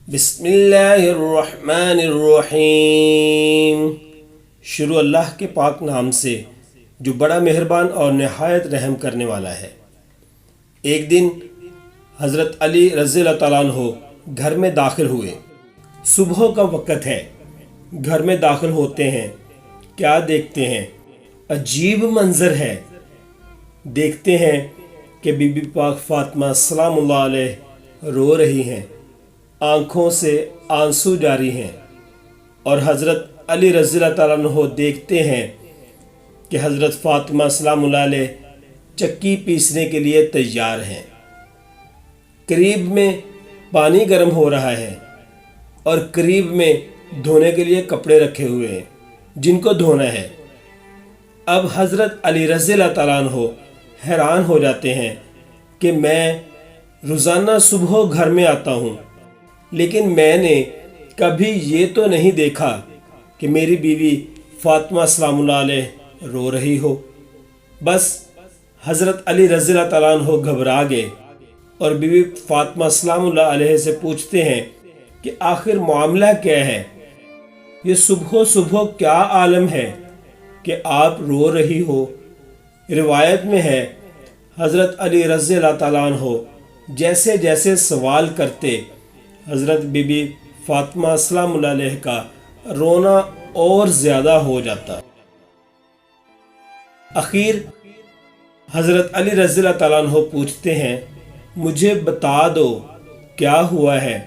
بسم اللہ الرحمن الرحیم۔ شروع اللہ کے پاک نام سے جو بڑا مہربان اور نہایت رحم کرنے والا ہے۔ ایک دن حضرت علی رضی اللہ تعالیٰ عنہ گھر میں داخل ہوئے۔ صبح کا وقت ہے، گھر میں داخل ہوتے ہیں، کیا دیکھتے ہیں؟ عجیب منظر ہے۔ دیکھتے ہیں کہ بی بی پاک فاطمہ سلام اللہ علیہ رو رہی ہیں، آنکھوں سے آنسو جاری ہیں، اور حضرت علی رضی اللہ تعالیٰ عنہ دیکھتے ہیں کہ حضرت فاطمہ سلام اللہ علیہ چکی پیسنے کے لیے تیار ہیں۔ قریب میں پانی گرم ہو رہا ہے اور قریب میں دھونے کے لیے کپڑے رکھے ہوئے ہیں جن کو دھونا ہے۔ اب حضرت علی رضی اللہ تعالیٰ عنہ حیران ہو جاتے ہیں کہ میں روزانہ صبح گھر میں آتا ہوں، لیکن میں نے کبھی یہ تو نہیں دیکھا کہ میری بیوی فاطمہ سلام اللہ علیہ رو رہی ہو۔ بس حضرت علی رضی اللہ تعالیٰ عنہ گھبرا گئے اور بیوی فاطمہ سلام اللہ علیہ سے پوچھتے ہیں کہ آخر معاملہ کیا ہے؟ یہ صبح صبح کیا عالم ہے کہ آپ رو رہی ہو؟ روایت میں ہے حضرت علی رضی اللہ تعالیٰ عنہ جیسے جیسے سوال کرتے، حضرت بی بی فاطمہ سلام اللہ علیہ کا رونا اور زیادہ ہو جاتا۔ اخیر حضرت علی رضی اللہ تعالیٰ عنہ پوچھتے ہیں، مجھے بتا دو کیا ہوا ہے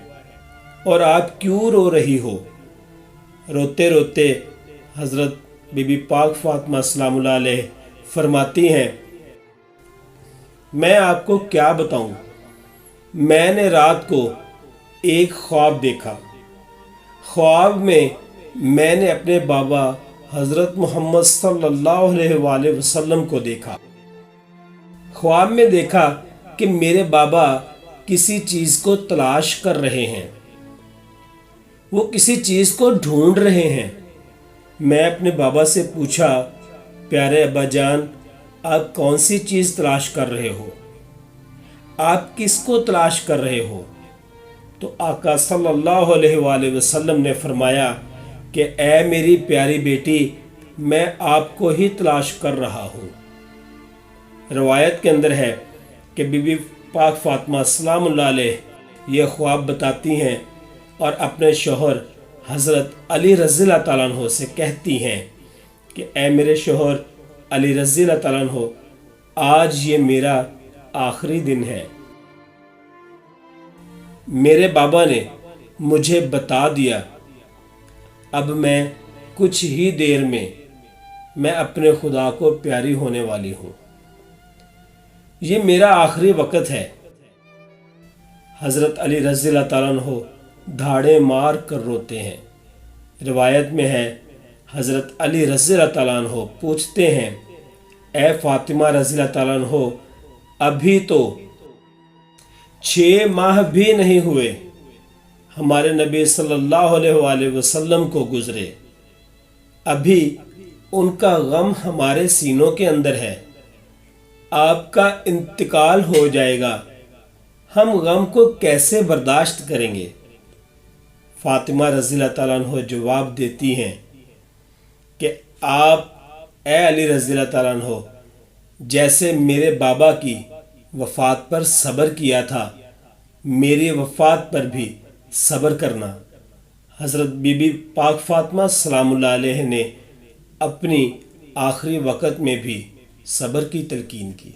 اور آپ کیوں رو رہی ہو؟ روتے روتے حضرت بی بی پاک فاطمہ سلام اللہ علیہ فرماتی ہیں، میں آپ کو کیا بتاؤں، میں نے رات کو ایک خواب دیکھا۔ خواب میں میں نے اپنے بابا حضرت محمد صلی اللہ علیہ وآلہ وسلم کو دیکھا۔ خواب میں دیکھا کہ میرے بابا کسی چیز کو تلاش کر رہے ہیں، وہ کسی چیز کو ڈھونڈ رہے ہیں۔ میں اپنے بابا سے پوچھا، پیارے ابا جان، آپ کون سی چیز تلاش کر رہے ہو؟ آپ کس کو تلاش کر رہے ہو؟ تو آقا صلی اللہ علیہ وآلہ وسلم نے فرمایا کہ اے میری پیاری بیٹی، میں آپ کو ہی تلاش کر رہا ہوں۔ روایت کے اندر ہے کہ بی بی پاک فاطمہ سلام اللہ علیہ یہ خواب بتاتی ہیں اور اپنے شوہر حضرت علی رضی اللہ تعالیٰ عنہ سے کہتی ہیں کہ اے میرے شوہر علی رضی اللہ تعالیٰ عنہ، آج یہ میرا آخری دن ہے۔ میرے بابا نے مجھے بتا دیا، اب میں کچھ ہی دیر میں اپنے خدا کو پیاری ہونے والی ہوں، یہ میرا آخری وقت ہے۔ حضرت علی رضی اللہ تعالیٰ عنہ دھاڑے مار کر روتے ہیں۔ روایت میں ہے حضرت علی رضی اللہ تعالیٰ عنہ پوچھتے ہیں، اے فاطمہ رضی اللہ تعالیٰ عنہ، ابھی تو 6 ماہ بھی نہیں ہوئے ہمارے نبی صلی اللہ علیہ وآلہ وسلم کو گزرے، ابھی ان کا غم ہمارے سینوں کے اندر ہے، آپ کا انتقال ہو جائے گا، ہم غم کو کیسے برداشت کریں گے؟ فاطمہ رضی اللہ تعالیٰ عنہ جواب دیتی ہیں کہ آپ اے علی رضی اللہ تعالیٰ عنہ جیسے میرے بابا کی وفات پر صبر کیا تھا، میری وفات پر بھی صبر کرنا۔ حضرت بی بی پاک فاطمہ سلام اللہ علیہ نے اپنی آخری وقت میں بھی صبر کی تلقین کی۔